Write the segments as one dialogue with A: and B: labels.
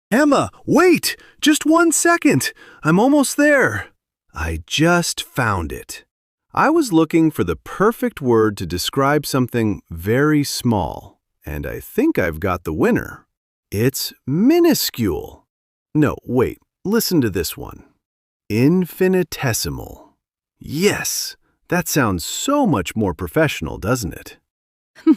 A: Emma, wait! Just 1 second! I'm almost there! I just found it. I was looking for the perfect word to describe something very small, and I think I've got the winner. It's minuscule. No, wait, listen to this one. Infinitesimal. Yes, that sounds so much more professional, doesn't it?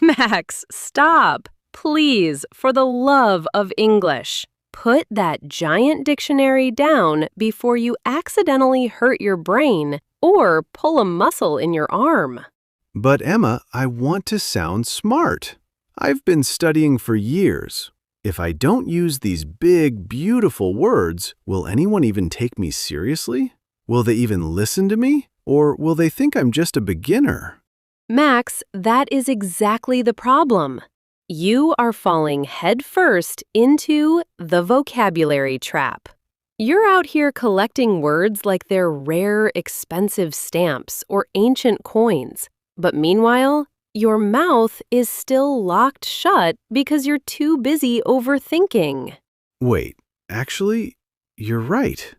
B: Max, stop. Please, for the love of English. Put that giant dictionary down before you accidentally hurt your brain or pull a muscle in your arm.
A: But Emma, I want to sound smart. I've been studying for years. If I don't use these big, beautiful words, will anyone even take me seriously? Will they even listen to me? Or will they think I'm just a beginner?
B: Max, that is exactly the problem. You are falling headfirst into the vocabulary trap. You're out here collecting words like they're rare, expensive stamps or ancient coins. But meanwhile, your mouth is still locked shut because you're too busy overthinking.
A: Wait, actually, you're right.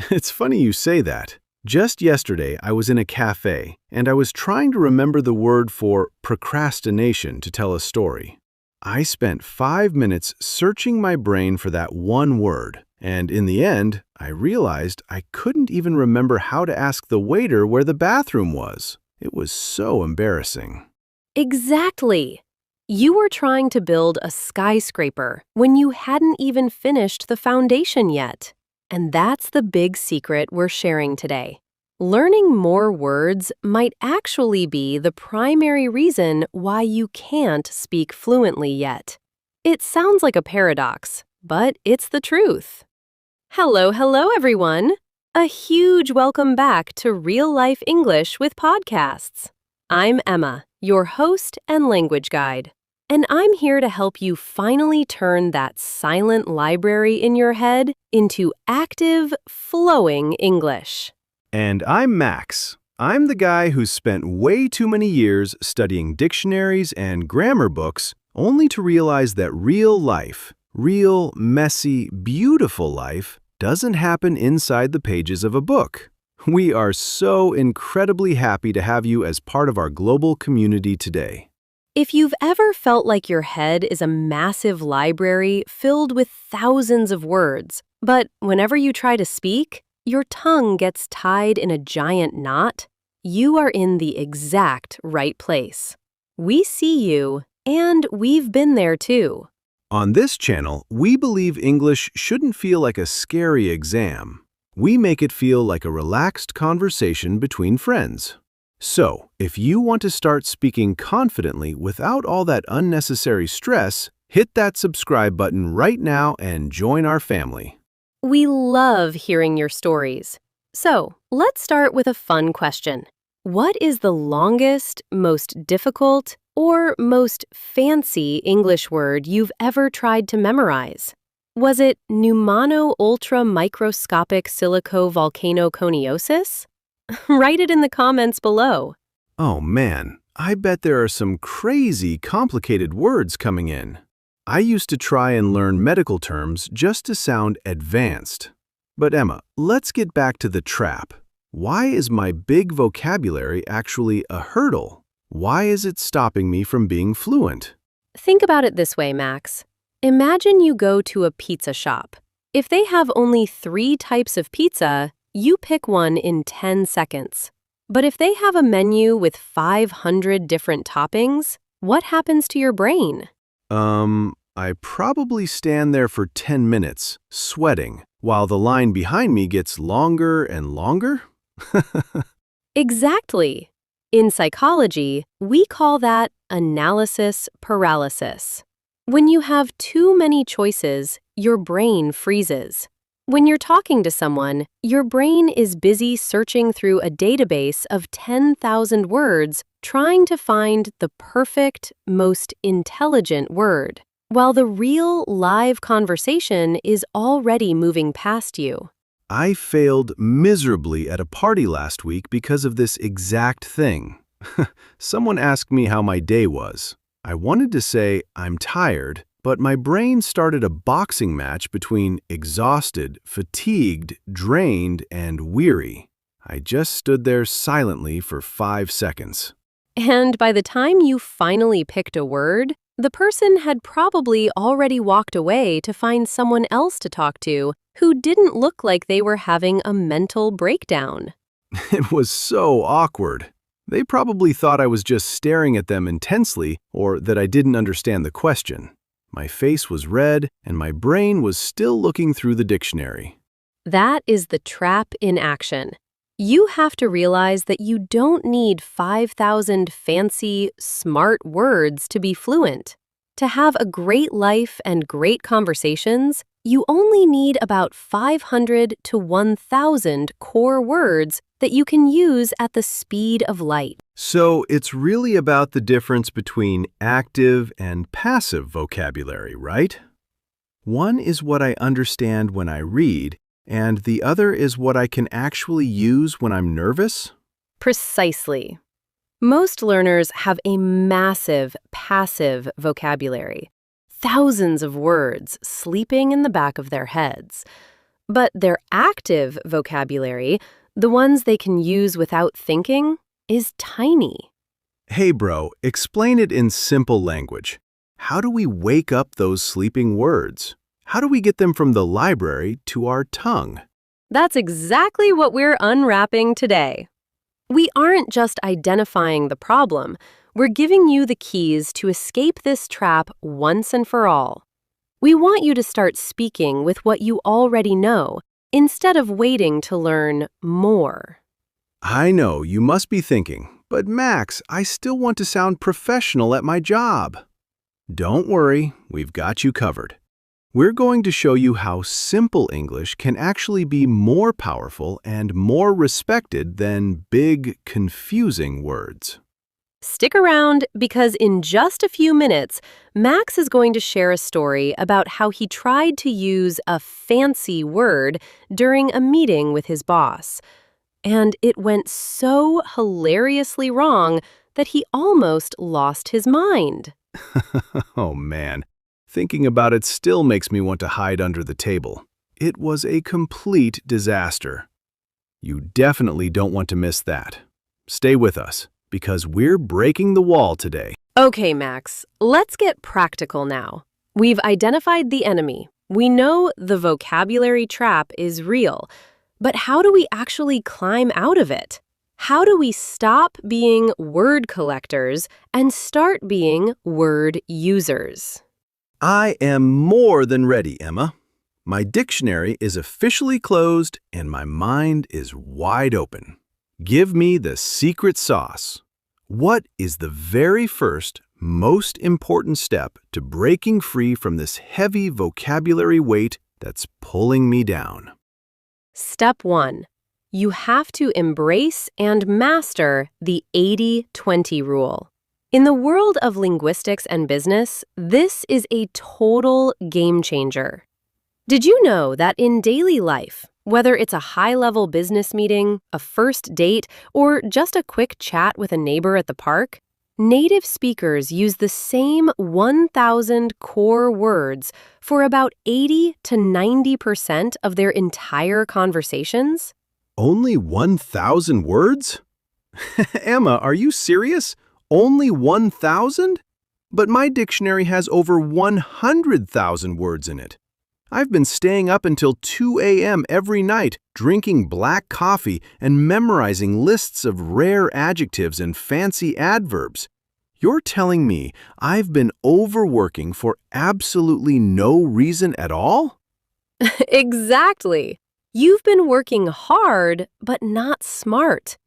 A: It's funny you say that. Just yesterday, I was in a cafe, and I was trying to remember the word for procrastination to tell a story. I spent 5 minutes searching my brain for that one word, and in the end, I realized I couldn't even remember how to ask the waiter where the bathroom was. It was so embarrassing.
B: Exactly. You were trying to build a skyscraper when you hadn't even finished the foundation yet. And that's the big secret we're sharing today. Learning more words might actually be the primary reason why you can't speak fluently yet. It sounds like a paradox, but it's the truth. Hello, everyone. A huge welcome back to Real Life English with Podcasts. I'm Emma, your host and language guide, and I'm here to help you finally turn that silent library in your head into active, flowing English.
A: And I'm Max. I'm the guy who's spent way too many years studying dictionaries and grammar books only to realize that real life, real, messy, beautiful life, doesn't happen inside the pages of a book. We are so incredibly happy to have you as part of our global community today.
B: If you've ever felt like your head is a massive library filled with thousands of words, but whenever you try to speak, your tongue gets tied in a giant knot, you are in the exact right place. We see you, and we've been there too.
A: On this channel, we believe English shouldn't feel like a scary exam. We make it feel like a relaxed conversation between friends. So, if you want to start speaking confidently without all that unnecessary stress, hit that subscribe button right now and join our family.
B: We love hearing your stories. So, let's start with a fun question. What is the longest, most difficult, or most fancy English word you've ever tried to memorize? Was it pneumano-ultra-microscopic silico-volcanoconiosis? Write it in the comments below.
A: Oh man, I bet there are some crazy complicated words coming in. I used to try and learn medical terms just to sound advanced. But Emma, let's get back to the trap. Why is my big vocabulary actually a hurdle? Why is it stopping me from being fluent?
B: Think about it this way, Max. Imagine you go to a pizza shop. If they have only 3 types of pizza, you pick one in 10 seconds. But if they have a menu with 500 different toppings, what happens to your brain?
A: I probably stand there for 10 minutes, sweating, while the line behind me gets longer and longer?
B: Exactly. In psychology, we call that analysis paralysis. When you have too many choices, your brain freezes. When you're talking to someone, your brain is busy searching through a database of 10,000 words trying to find the perfect, most intelligent word, while the real, live conversation is already moving past you.
A: I failed miserably at a party last week because of this exact thing. Someone asked me how my day was. I wanted to say I'm tired, but my brain started a boxing match between exhausted, fatigued, drained, and weary. I just stood there silently for 5 seconds.
B: And by the time you finally picked a word, the person had probably already walked away to find someone else to talk to who didn't look like they were having a mental breakdown.
A: It was so awkward. They probably thought I was just staring at them intensely or that I didn't understand the question. My face was red and my brain was still looking through the dictionary.
B: That is the trap in action. You have to realize that you don't need 5,000 fancy, smart words to be fluent. To have a great life and great conversations, you only need about 500 to 1,000 core words that you can use at the speed of light.
A: So it's really about the difference between active and passive vocabulary, right? One is what I understand when I read, and the other is what I can actually use when I'm nervous?
B: Precisely. Most learners have a massive passive vocabulary, thousands of words sleeping in the back of their heads. But their active vocabulary, the ones they can use without thinking, is tiny.
A: Hey bro, explain it in simple language. How do we wake up those sleeping words? How do we get them from the library to our tongue?
B: That's exactly what we're unwrapping today. We aren't just identifying the problem, we're giving you the keys to escape this trap once and for all. We want you to start speaking with what you already know, instead of waiting to learn more.
A: I know, you must be thinking, but Max, I still want to sound professional at my job. Don't worry, we've got you covered. We're going to show you how simple English can actually be more powerful and more respected than big, confusing words.
B: Stick around because in just a few minutes, Max is going to share a story about how he tried to use a fancy word during a meeting with his boss. And it went so hilariously wrong that he almost lost his mind.
A: Oh man, thinking about it still makes me want to hide under the table. It was a complete disaster. You definitely don't want to miss that. Stay with us, because we're breaking the wall today.
B: Okay, Max, let's get practical now. We've identified the enemy. We know the vocabulary trap is real, but how do we actually climb out of it? How do we stop being word collectors and start being word users?
A: I am more than ready, Emma. My dictionary is officially closed and my mind is wide open. Give me the secret sauce. What is the very first, most important step to breaking free from this heavy vocabulary weight that's pulling me down?
B: Step 1. You have to embrace and master the 80-20 rule. In the world of linguistics and business, this is a total game changer. Did you know that in daily life, whether it's a high-level business meeting, a first date, or just a quick chat with a neighbor at the park, native speakers use the same 1,000 core words for about 80 to 90% of their entire conversations?
A: Only 1,000 words? Emma, are you serious? Only 1,000? But my dictionary has over 100,000 words in it. I've been staying up until 2 a.m. every night, drinking black coffee and memorizing lists of rare adjectives and fancy adverbs. You're telling me I've been overworking for absolutely no reason at all?
B: Exactly. You've been working hard, but not smart.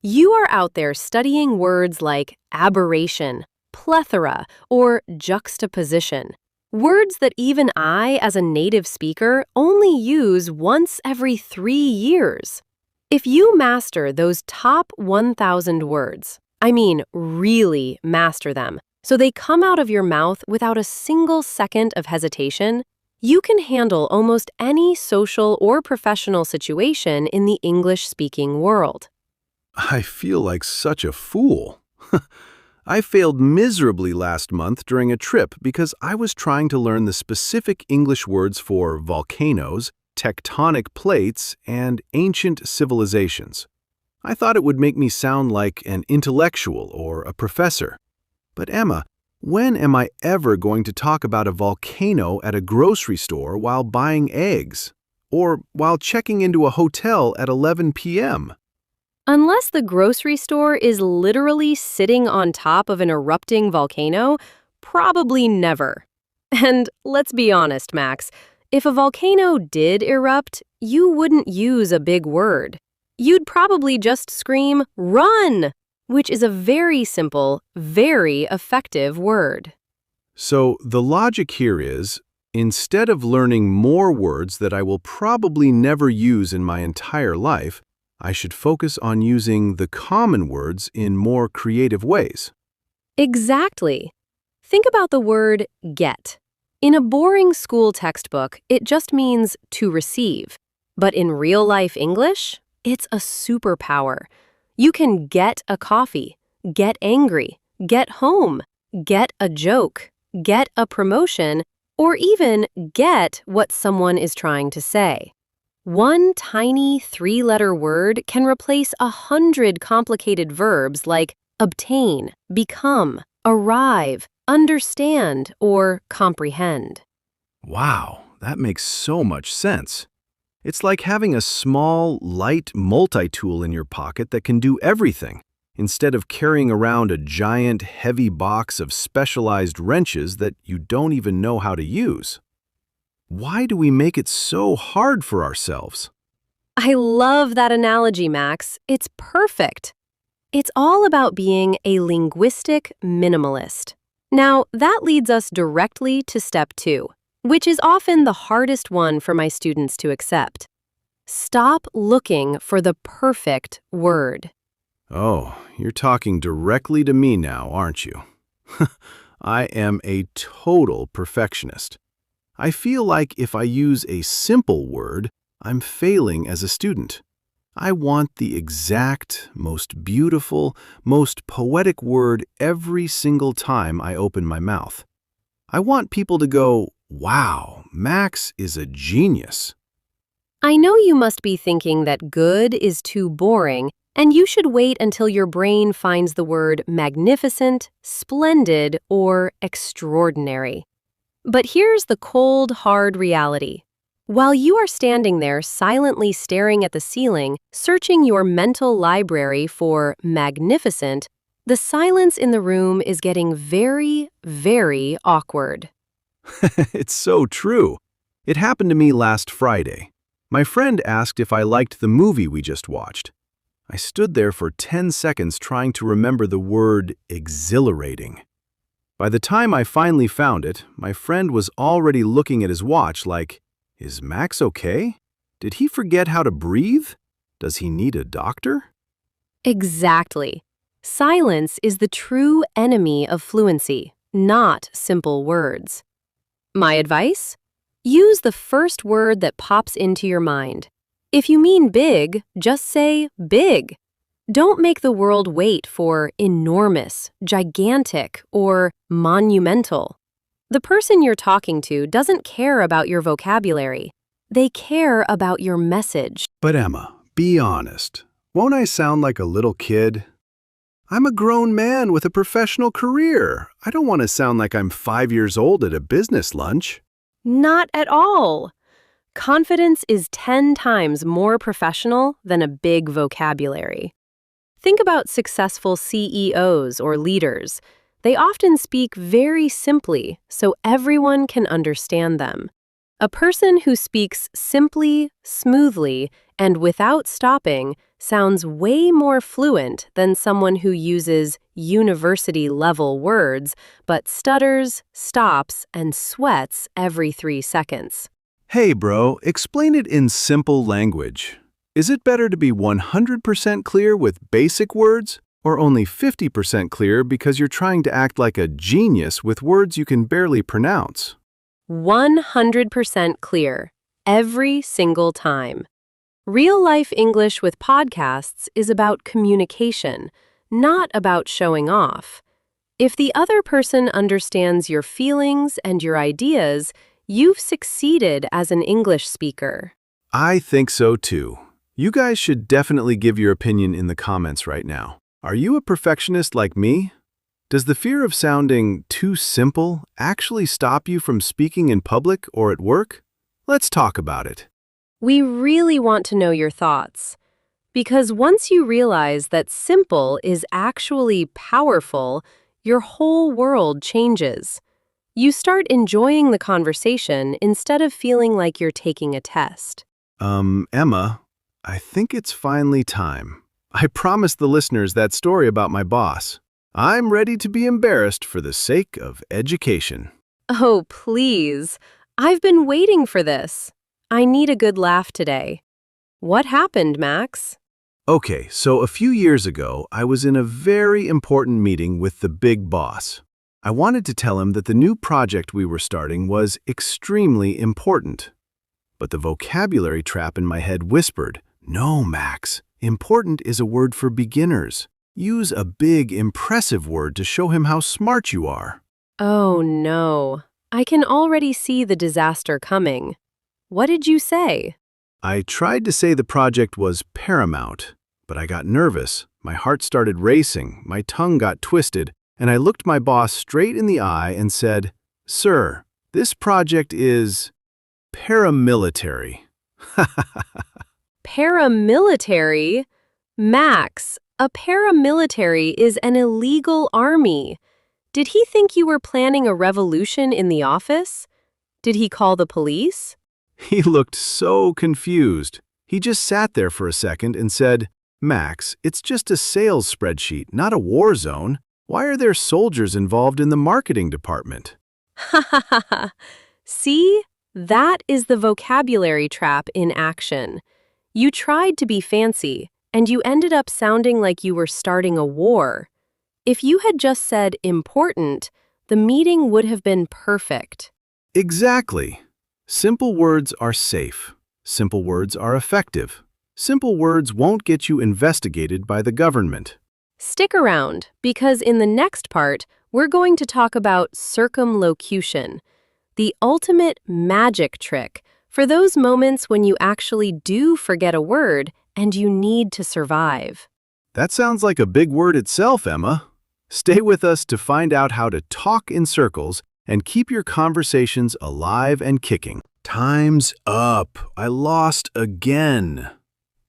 B: You are out there studying words like aberration, plethora, or juxtaposition. Words that even I, as a native speaker, only use once every 3 years. If you master those top 1,000 words, I mean really master them, so they come out of your mouth without a single second of hesitation, you can handle almost any social or professional situation in the English-speaking world.
A: I feel like such a fool. I failed miserably last month during a trip because I was trying to learn the specific English words for volcanoes, tectonic plates, and ancient civilizations. I thought it would make me sound like an intellectual or a professor. But Emma, when am I ever going to talk about a volcano at a grocery store while buying eggs? Or while checking into a hotel at 11 p.m.?
B: Unless the grocery store is literally sitting on top of an erupting volcano, probably never. And let's be honest, Max, if a volcano did erupt, you wouldn't use a big word. You'd probably just scream, "Run!" which is a very simple, very effective word.
A: So the logic here is, instead of learning more words that I will probably never use in my entire life, I should focus on using the common words in more creative ways.
B: Exactly. Think about the word get. In a boring school textbook, it just means to receive. But in real-life English, it's a superpower. You can get a coffee, get angry, get home, get a joke, get a promotion, or even get what someone is trying to say. One tiny three-letter word can replace 100 complicated verbs like obtain, become, arrive, understand, or comprehend.
A: Wow, that makes so much sense. It's like having a small, light multi-tool in your pocket that can do everything, instead of carrying around a giant, heavy box of specialized wrenches that you don't even know how to use. Why do we make it so hard for ourselves?
B: I love that analogy, Max. It's perfect. It's all about being a linguistic minimalist. Now, that leads us directly to step 2, which is often the hardest one for my students to accept. Stop looking for the perfect word.
A: Oh, you're talking directly to me now, aren't you? I am a total perfectionist. I feel like if I use a simple word, I'm failing as a student. I want the exact, most beautiful, most poetic word every single time I open my mouth. I want people to go, "Wow, Max is a genius."
B: I know you must be thinking that good is too boring, and you should wait until your brain finds the word magnificent, splendid, or extraordinary. But here's the cold, hard reality. While you are standing there silently staring at the ceiling, searching your mental library for magnificent, the silence in the room is getting very, very awkward.
A: It's so true. It happened to me last Friday. My friend asked if I liked the movie we just watched. I stood there for 10 seconds trying to remember the word exhilarating. By the time I finally found it, my friend was already looking at his watch like, "Is Max okay? Did he forget how to breathe? Does he need a doctor?"
B: Exactly. Silence is the true enemy of fluency, not simple words. My advice? Use the first word that pops into your mind. If you mean big, just say big. Don't make the world wait for enormous, gigantic, or monumental. The person you're talking to doesn't care about your vocabulary. They care about your message.
A: But Emma, be honest. Won't I sound like a little kid? I'm a grown man with a professional career. I don't want to sound like I'm 5 years old at a business lunch.
B: Not at all. Confidence is 10 times more professional than a big vocabulary. Think about successful CEOs or leaders. They often speak very simply so everyone can understand them. A person who speaks simply, smoothly, and without stopping sounds way more fluent than someone who uses university-level words but stutters, stops, and sweats every 3 seconds.
A: Hey bro, explain it in simple language. Is it better to be 100% clear with basic words, or only 50% clear because you're trying to act like a genius with words you can barely pronounce?
B: 100% clear, every single time. Real-life English with podcasts is about communication, not about showing off. If the other person understands your feelings and your ideas, you've succeeded as an English speaker.
A: I think so too. You guys should definitely give your opinion in the comments right now. Are you a perfectionist like me? Does the fear of sounding too simple actually stop you from speaking in public or at work? Let's talk about it.
B: We really want to know your thoughts. Because once you realize that simple is actually powerful, your whole world changes. You start enjoying the conversation instead of feeling like you're taking a test.
A: Emma, I think it's finally time. I promised the listeners that story about my boss. I'm ready to be embarrassed for the sake of education.
B: Oh, please. I've been waiting for this. I need a good laugh today. What happened, Max?
A: Okay, so a few years ago, I was in a very important meeting with the big boss. I wanted to tell him that the new project we were starting was extremely important. But the vocabulary trap in my head whispered, "No, Max, important is a word for beginners. Use a big, impressive word to show him how smart you are."
B: Oh, no. I can already see the disaster coming. What did you say?
A: I tried to say the project was paramount, but I got nervous. My heart started racing, my tongue got twisted, and I looked my boss straight in the eye and said, "Sir, this project is paramilitary."
B: Paramilitary? Max, a paramilitary is an illegal army. Did he think you were planning a revolution in the office? Did he call the police?
A: He looked so confused. He just sat there for a second and said, "Max, it's just a sales spreadsheet, not a war zone. Why are there soldiers involved in the marketing department?"
B: Ha ha ha ha. See? That is the vocabulary trap in action. You tried to be fancy, and you ended up sounding like you were starting a war. If you had just said important, the meeting would have been perfect.
A: Exactly. Simple words are safe. Simple words are effective. Simple words won't get you investigated by the government.
B: Stick around, because in the next part, we're going to talk about circumlocution, the ultimate magic trick for those moments when you actually do forget a word and you need to survive.
A: That sounds like a big word itself, Emma. Stay with us to find out how to talk in circles and keep your conversations alive and kicking. Time's up. I lost again.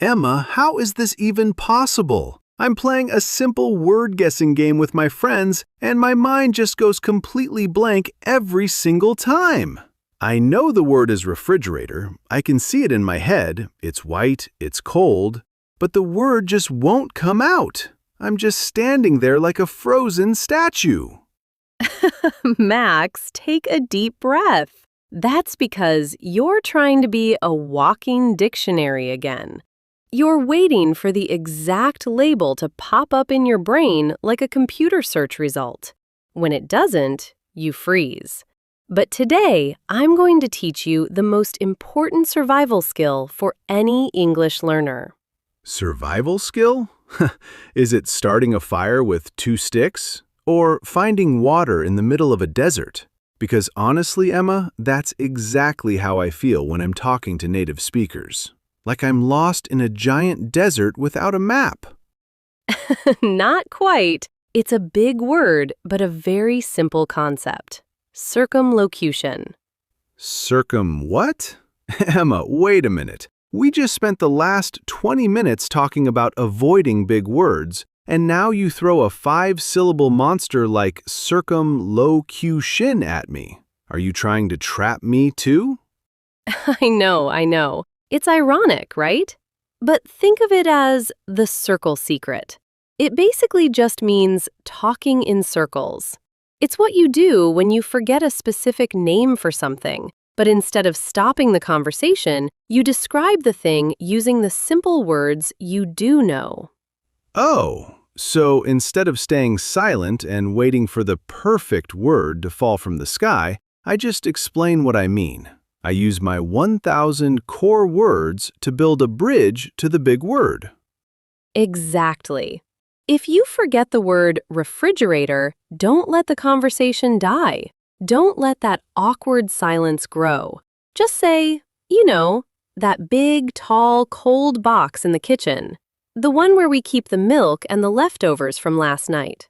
A: Emma, how is this even possible? I'm playing a simple word-guessing game with my friends, and my mind just goes completely blank every single time. I know the word is refrigerator. I can see it in my head. It's white, it's cold, but the word just won't come out. I'm just standing there like a frozen statue.
B: Max, take a deep breath. That's because you're trying to be a walking dictionary again. You're waiting for the exact label to pop up in your brain like a computer search result. When it doesn't, you freeze. But today, I'm going to teach you the most important survival skill for any English learner.
A: Survival skill? Is it starting a fire with 2 sticks? Or finding water in the middle of a desert? Because honestly, Emma, that's exactly how I feel when I'm talking to native speakers. Like I'm lost in a giant desert without a map.
B: Not quite. It's a big word, but a very simple concept. Circumlocution.
A: What? Emma, wait a minute. We just spent the last 20 minutes talking about avoiding big words, and now you throw a 5-syllable monster like circumlocution at me. Are you trying to trap me too?
B: I know. It's ironic, right? But think of it as the circle secret. It basically just means talking in circles. It's what you do when you forget a specific name for something, but instead of stopping the conversation, you describe the thing using the simple words you do know.
A: Oh, so instead of staying silent and waiting for the perfect word to fall from the sky, I just explain what I mean. I use my 1,000 core words to build a bridge to the big word.
B: Exactly. If you forget the word refrigerator, don't let the conversation die. Don't let that awkward silence grow. Just say, that big, tall, cold box in the kitchen. The one where we keep the milk and the leftovers from last night.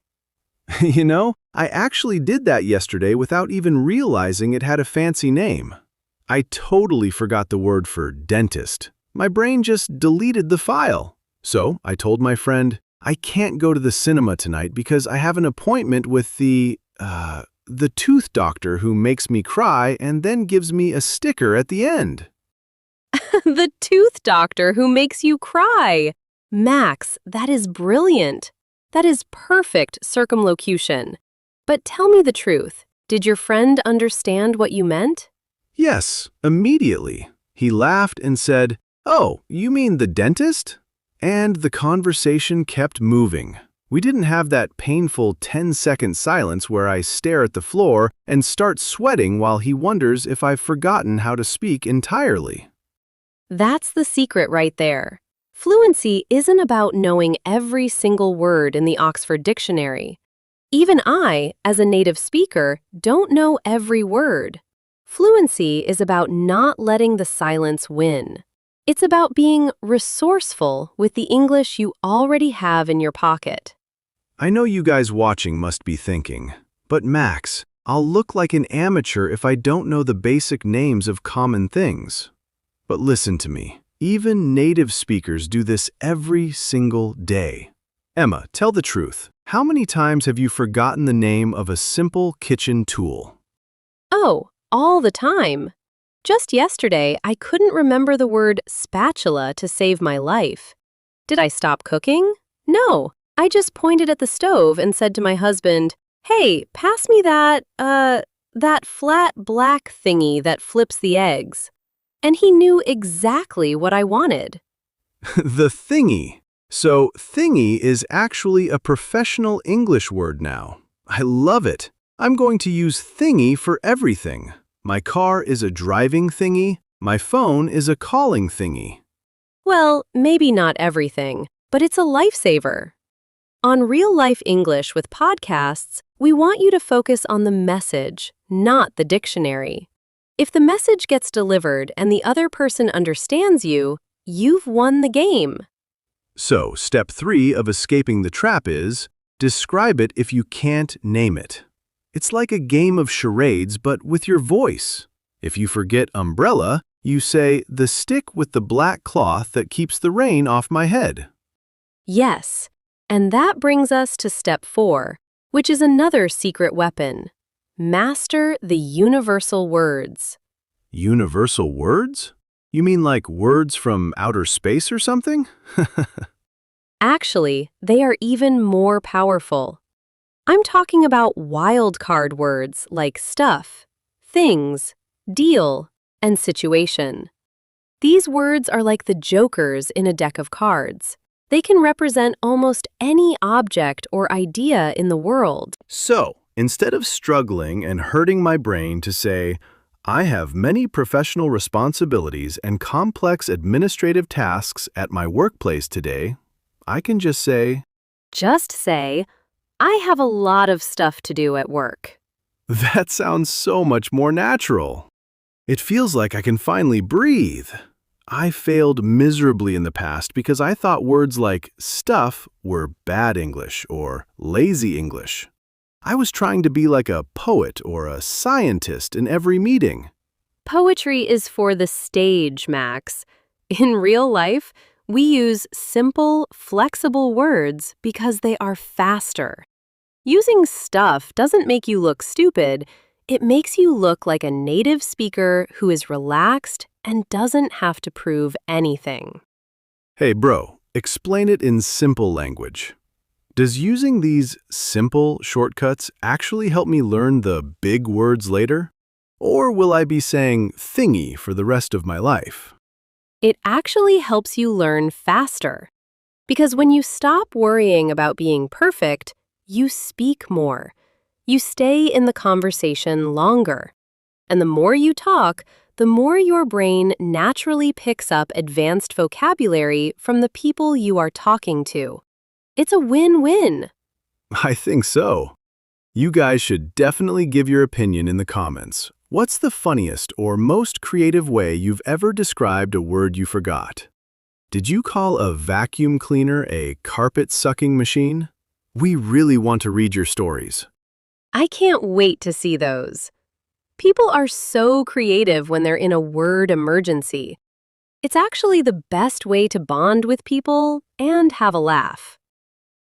A: I actually did that yesterday without even realizing it had a fancy name. I totally forgot the word for dentist. My brain just deleted the file. So I told my friend, I can't go to the cinema tonight because I have an appointment with the tooth doctor who makes me cry and then gives me a sticker at the end.
B: The tooth doctor who makes you cry. Max, that is brilliant. That is perfect circumlocution. But tell me the truth. Did your friend understand what you meant?
A: Yes, immediately. He laughed and said, "Oh, you mean the dentist?" And the conversation kept moving. We didn't have that painful 10-second silence where I stare at the floor and start sweating while he wonders if I've forgotten how to speak entirely.
B: That's the secret right there. Fluency isn't about knowing every single word in the Oxford Dictionary. Even I, as a native speaker, don't know every word. Fluency is about not letting the silence win. It's about being resourceful with the English you already have in your pocket.
A: I know you guys watching must be thinking, but Max, I'll look like an amateur if I don't know the basic names of common things. But listen to me. Even native speakers do this every single day. Emma, tell the truth. How many times have you forgotten the name of a simple kitchen tool?
B: Oh, all the time. Just yesterday, I couldn't remember the word spatula to save my life. Did I stop cooking? No. I just pointed at the stove and said to my husband, "Hey, pass me that flat black thingy that flips the eggs." And he knew exactly what I wanted.
A: The thingy. So thingy is actually a professional English word now. I love it. I'm going to use thingy for everything. My car is a driving thingy. My phone is a calling thingy.
B: Well, maybe not everything, but it's a lifesaver. On Real Life English with podcasts, we want you to focus on the message, not the dictionary. If the message gets delivered and the other person understands you, you've won the game.
A: So, step 3 of escaping the trap is, describe it if you can't name it. It's like a game of charades, but with your voice. If you forget umbrella, you say, the stick with the black cloth that keeps the rain off my head.
B: Yes, and that brings us to step 4, which is another secret weapon. Master the universal words.
A: Universal words? You mean like words from outer space or something?
B: Actually, they are even more powerful. I'm talking about wildcard words like stuff, things, deal, and situation. These words are like the jokers in a deck of cards. They can represent almost any object or idea in the world.
A: So, instead of struggling and hurting my brain to say, I have many professional responsibilities and complex administrative tasks at my workplace today, I can just say,
B: I have a lot of stuff to do at work.
A: that sounds so much more natural. It feels like I can finally breathe. I failed miserably in the past because I thought words like stuff were bad English or lazy English. I was trying to be like a poet or a scientist in every meeting.
B: Poetry is for the stage, Max. In real life, we use simple, flexible words because they are faster. Using stuff doesn't make you look stupid. It makes you look like a native speaker who is relaxed and doesn't have to prove anything.
A: Hey bro, explain it in simple language. Does using these simple shortcuts actually help me learn the big words later? Or will I be saying thingy for the rest of my life?
B: It actually helps you learn faster. Because when you stop worrying about being perfect, you speak more. You stay in the conversation longer. And the more you talk, the more your brain naturally picks up advanced vocabulary from the people you are talking to. It's a win-win.
A: I think so. You guys should definitely give your opinion in the comments. What's the funniest or most creative way you've ever described a word you forgot? Did you call a vacuum cleaner a carpet-sucking machine? We really want to read your stories.
B: I can't wait to see those. People are so creative when they're in a word emergency. It's actually the best way to bond with people and have a laugh.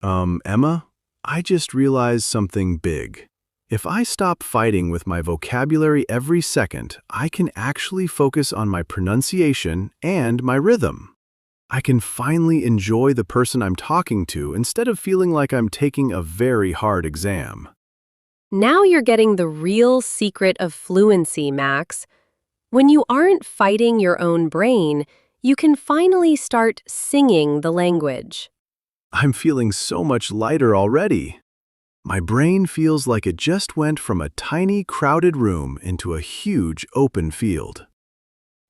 A: Emma, I just realized something big. If I stop fighting with my vocabulary every second, I can actually focus on my pronunciation and my rhythm. I can finally enjoy the person I'm talking to instead of feeling like I'm taking a very hard exam.
B: Now you're getting the real secret of fluency, Max. When you aren't fighting your own brain, you can finally start singing the language.
A: I'm feeling so much lighter already. My brain feels like it just went from a tiny, crowded room into a huge, open field.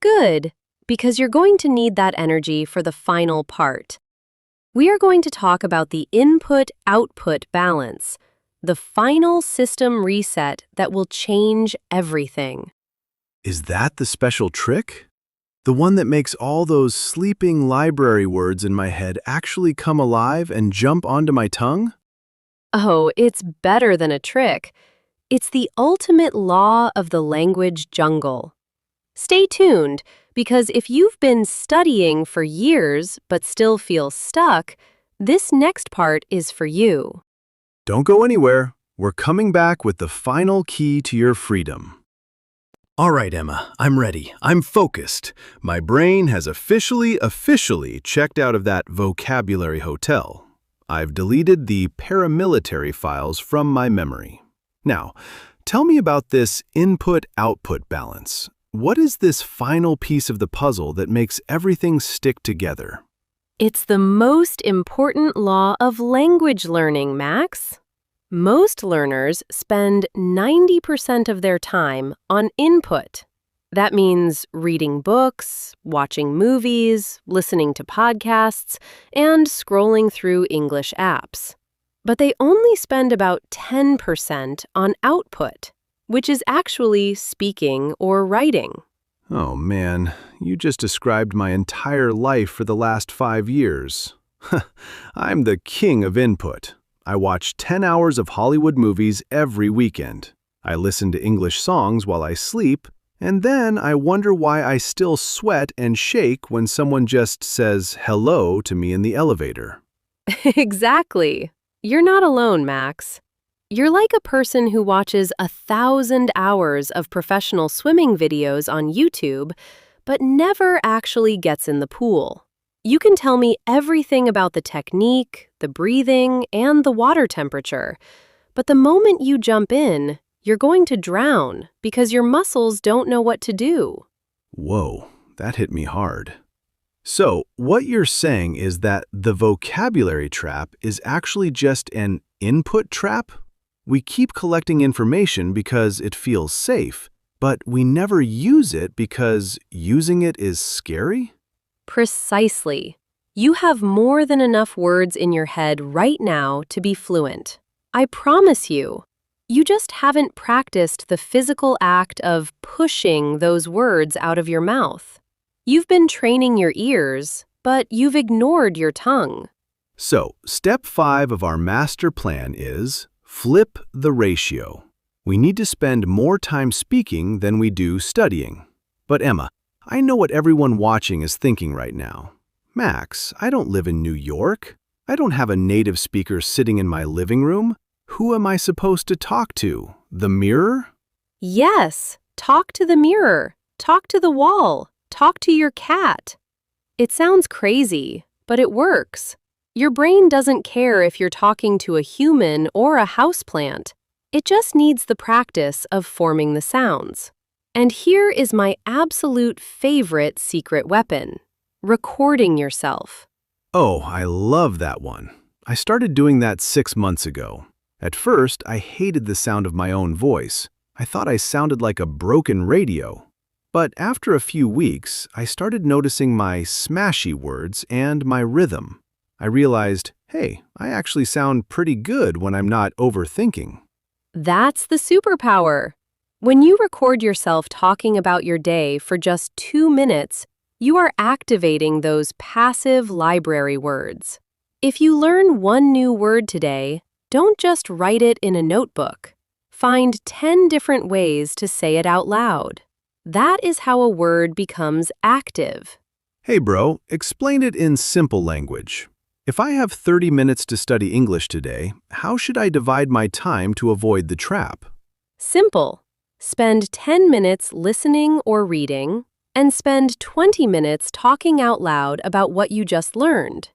B: Good, because you're going to need that energy for the final part. We are going to talk about the input-output balance, the final system reset that will change everything.
A: Is that the special trick? The one that makes all those sleeping library words in my head actually come alive and jump onto my tongue?
B: Oh, it's better than a trick. It's the ultimate law of the language jungle. Stay tuned, because if you've been studying for years but still feel stuck, this next part is for you.
A: Don't go anywhere. We're coming back with the final key to your freedom. All right, Emma, I'm ready. I'm focused. My brain has officially checked out of that vocabulary hotel. I've deleted the paramilitary files from my memory. Now, tell me about this input-output balance. What is this final piece of the puzzle that makes everything stick together?
B: It's the most important law of language learning, Max. Most learners spend 90% of their time on input. That means reading books, watching movies, listening to podcasts, and scrolling through English apps. But they only spend about 10% on output, which is actually speaking or writing.
A: Oh man, you just described my entire life for the last 5 years. I'm the king of input. I watch 10 hours of Hollywood movies every weekend. I listen to English songs while I sleep, and then I wonder why I still sweat and shake when someone just says hello to me in the elevator.
B: Exactly. You're not alone, Max. You're like a person who watches 1,000 hours of professional swimming videos on YouTube, but never actually gets in the pool. You can tell me everything about the technique, the breathing, and the water temperature, but the moment you jump in, you're going to drown because your muscles don't know what to do.
A: Whoa, that hit me hard. So, what you're saying is that the vocabulary trap is actually just an input trap? We keep collecting information because it feels safe, but we never use it because using it is scary?
B: Precisely. You have more than enough words in your head right now to be fluent. I promise you. You just haven't practiced the physical act of pushing those words out of your mouth. You've been training your ears, but you've ignored your tongue.
A: So, step 5 of our master plan is flip the ratio. We need to spend more time speaking than we do studying. But Emma, I know what everyone watching is thinking right now. Max, I don't live in New York. I don't have a native speaker sitting in my living room. Who am I supposed to talk to? The mirror?
B: Yes, talk to the mirror, talk to the wall, talk to your cat. It sounds crazy, but it works. Your brain doesn't care if you're talking to a human or a houseplant. It just needs the practice of forming the sounds. And here is my absolute favorite secret weapon: recording yourself.
A: Oh, I love that one. I started doing that 6 months ago. At first, I hated the sound of my own voice. I thought I sounded like a broken radio. But after a few weeks, I started noticing my smashy words and my rhythm. I realized, Hey, I actually sound pretty good when I'm not overthinking.
B: That's the superpower. When you record yourself talking about your day for just 2 minutes, you are activating those passive library words. If you learn one new word today, don't just write it in a notebook. Find 10 different ways to say it out loud. That is how a word becomes active.
A: Hey bro, explain it in simple language. If I have 30 minutes to study English today, how should I divide my time to avoid the trap?
B: Simple. Spend 10 minutes listening or reading, and spend 20 minutes talking out loud about what you just learned.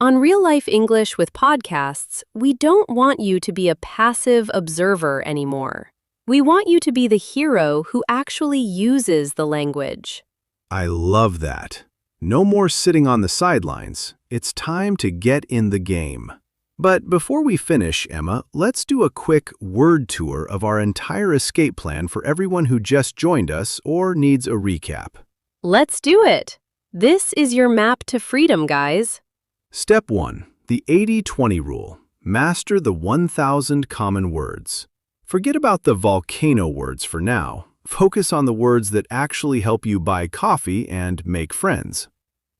B: On Real Life English with podcasts, we don't want you to be a passive observer anymore. We want you to be the hero who actually uses the language.
A: I love that. No more sitting on the sidelines. It's time to get in the game. But before we finish, Emma, let's do a quick word tour of our entire escape plan for everyone who just joined us or needs a recap.
B: Let's do it! This is your map to freedom, guys.
A: Step 1. The 80-20 rule. Master the 1,000 common words. Forget about the volcano words for now. Focus on the words that actually help you buy coffee and make friends.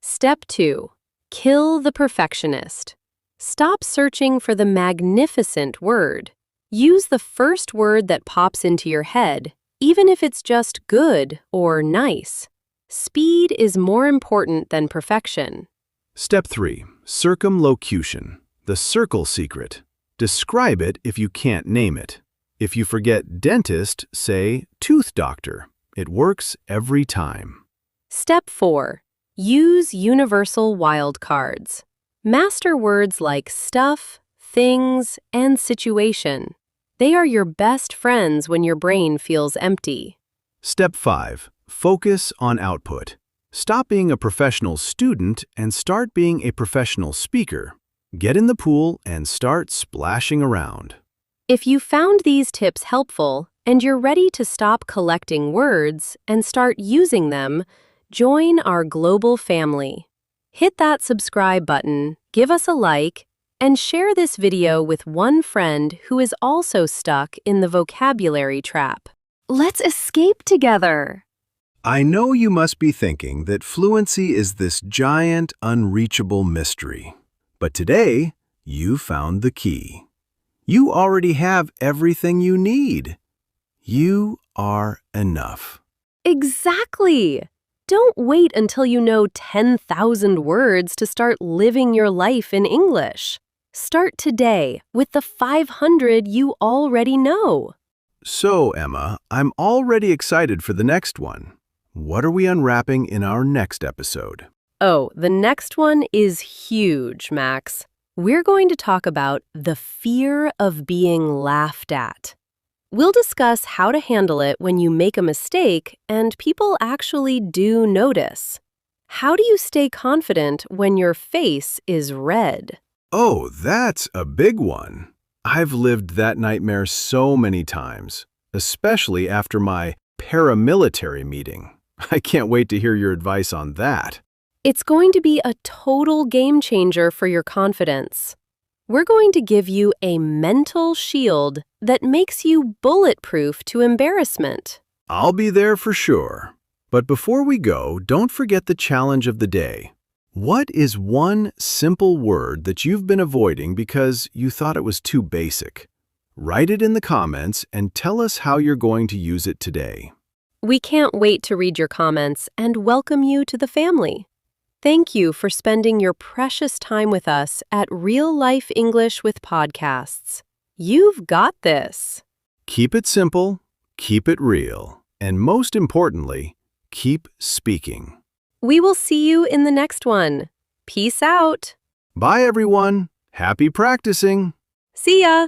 B: Step 2. Kill the perfectionist. Stop searching for the magnificent word. Use the first word that pops into your head, even if it's just good or nice. Speed is more important than perfection.
A: Step 3. Circumlocution. The circle secret. Describe it if you can't name it. If you forget dentist, say tooth doctor. It works every time.
B: Step 4. Use universal wildcards. Master words like stuff, things, and situation. They are your best friends when your brain feels empty.
A: Step 5. Focus on output. Stop being a professional student and start being a professional speaker. Get in the pool and start splashing around.
B: If you found these tips helpful and you're ready to stop collecting words and start using them, join our global family. Hit that subscribe button, give us a like, and share this video with one friend who is also stuck in the vocabulary trap. Let's escape together!
A: I know you must be thinking that fluency is this giant, unreachable mystery. But today, you found the key. You already have everything you need. You are enough.
B: Exactly! Don't wait until you know 10,000 words to start living your life in English. Start today with the 500 you already know.
A: So, Emma, I'm already excited for the next one. What are we unwrapping in our next episode?
B: Oh, the next one is huge, Max. We're going to talk about the fear of being laughed at. We'll discuss how to handle it when you make a mistake and people actually do notice. How do you stay confident when your face is red?
A: Oh, that's a big one. I've lived that nightmare so many times, especially after my paramilitary meeting. I can't wait to hear your advice on that.
B: It's going to be a total game changer for your confidence. We're going to give you a mental shield that makes you bulletproof to embarrassment.
A: I'll be there for sure. But before we go, don't forget the challenge of the day. What is one simple word that you've been avoiding because you thought it was too basic? Write it in the comments and tell us how you're going to use it today.
B: We can't wait to read your comments and welcome you to the family. Thank you for spending your precious time with us at Real Life English with Podcasts. You've got this.
A: Keep it simple, keep it real, and most importantly, keep speaking.
B: We will see you in the next one. Peace out.
A: Bye, everyone. Happy practicing.
B: See ya.